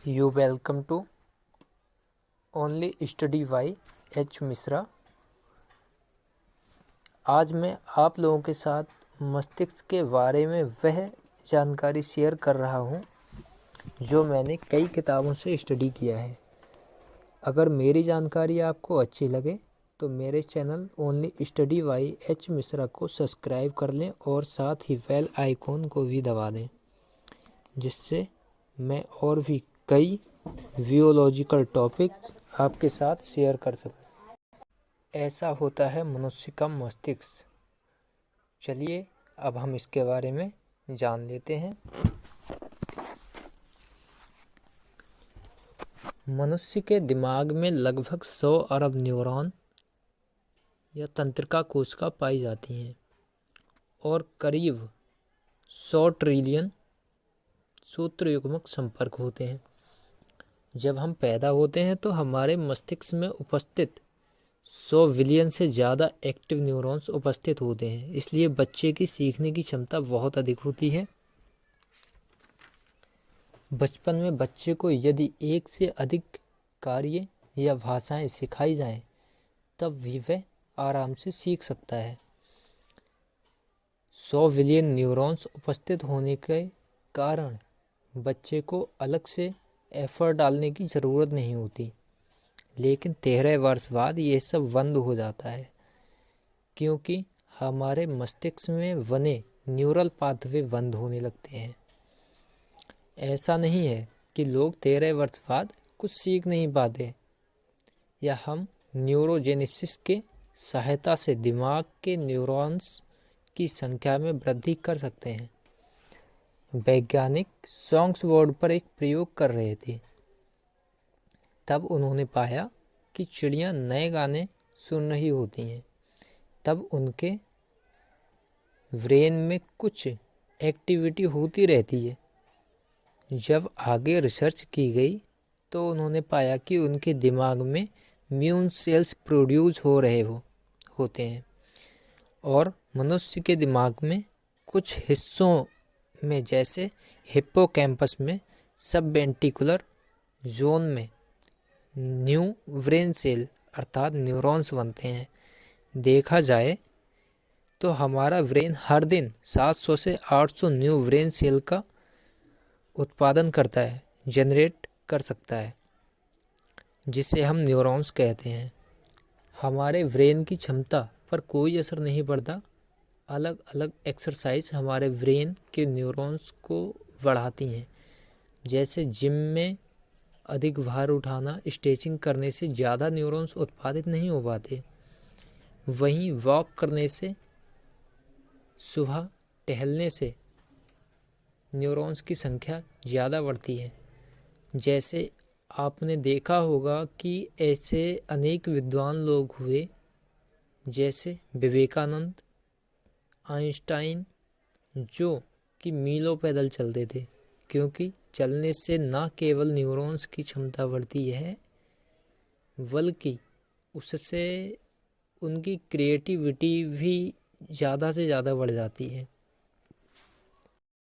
You welcome to Only Study by H Mishra. आज मैं आप लोगों के साथ मस्तिष्क के बारे में वह जानकारी शेयर कर रहा हूँ जो मैंने कई किताबों से स्टडी किया है। अगर मेरी जानकारी आपको अच्छी लगे तो मेरे channel only study by H Mishra को सब्सक्राइब कर लें और साथ ही बेल आइकॉन को भी दबा दें, जिससे मैं और भी कई ज़ूलॉजिकल टॉपिक्स आपके साथ शेयर कर सकूं। ऐसा होता है मनुष्य का मस्तिष्क। चलिए अब हम इसके बारे में जान लेते हैं। मनुष्य के दिमाग में लगभग 100 अरब न्यूरॉन या तंत्रिका कोशिका पाई जाती हैं और करीब 100 ट्रिलियन सूत्रयुग्मक संपर्क होते हैं। जब हम पैदा होते हैं तो हमारे मस्तिष्क में उपस्थित 100 बिलियन से ज़्यादा एक्टिव न्यूरॉन्स उपस्थित होते हैं, इसलिए बच्चे की सीखने की क्षमता बहुत अधिक होती है। बचपन में बच्चे को यदि एक से अधिक कार्य या भाषाएं सिखाई जाएं, तब भी वह आराम से सीख सकता है। 100 बिलियन न्यूरॉन्स उपस्थित होने के कारण बच्चे को अलग से एफर्ट डालने की ज़रूरत नहीं होती, लेकिन 13 वर्ष बाद ये सब बंद हो जाता है, क्योंकि हमारे मस्तिष्क में बने न्यूरल पाथवे बंद होने लगते हैं। ऐसा नहीं है कि लोग 13 वर्ष बाद कुछ सीख नहीं पाते, या हम न्यूरोजेनेसिस के सहायता से दिमाग के न्यूरॉन्स की संख्या में वृद्धि कर सकते हैं। वैज्ञानिक सॉन्ग्स बोर्ड पर एक प्रयोग कर रहे थे, तब उन्होंने पाया कि चिड़ियाँ नए गाने सुन रही होती हैं। तब उनके ब्रेन में कुछ एक्टिविटी होती रहती है। जब आगे रिसर्च की गई तो उन्होंने पाया कि उनके दिमाग में इम्यून सेल्स प्रोड्यूस हो रहे होते हैं और मनुष्य के दिमाग में कुछ हिस्सों में, जैसे हिप्पोकैम्पस में, सब वेंट्रिकुलर जोन में न्यू ब्रेन सेल अर्थात न्यूरॉन्स बनते हैं। देखा जाए तो हमारा ब्रेन हर दिन 700 से 800 न्यू ब्रेन सेल का उत्पादन करता है, जनरेट कर सकता है, जिसे हम न्यूरॉन्स कहते हैं। हमारे ब्रेन की क्षमता पर कोई असर नहीं पड़ता। अलग अलग एक्सरसाइज हमारे ब्रेन के न्यूरॉन्स को बढ़ाती हैं, जैसे जिम में अधिक भार उठाना, स्ट्रेचिंग करने से ज़्यादा न्यूरॉन्स उत्पादित नहीं हो पाते। वहीं वॉक करने से, सुबह टहलने से न्यूरॉन्स की संख्या ज़्यादा बढ़ती है। जैसे आपने देखा होगा कि ऐसे अनेक विद्वान लोग हुए, जैसे विवेकानंद, आइंस्टाइन, जो कि मीलों पैदल चलते थे, क्योंकि चलने से न केवल न्यूरॉन्स की क्षमता बढ़ती है, बल्कि उससे उनकी क्रिएटिविटी भी ज़्यादा से ज़्यादा बढ़ जाती है।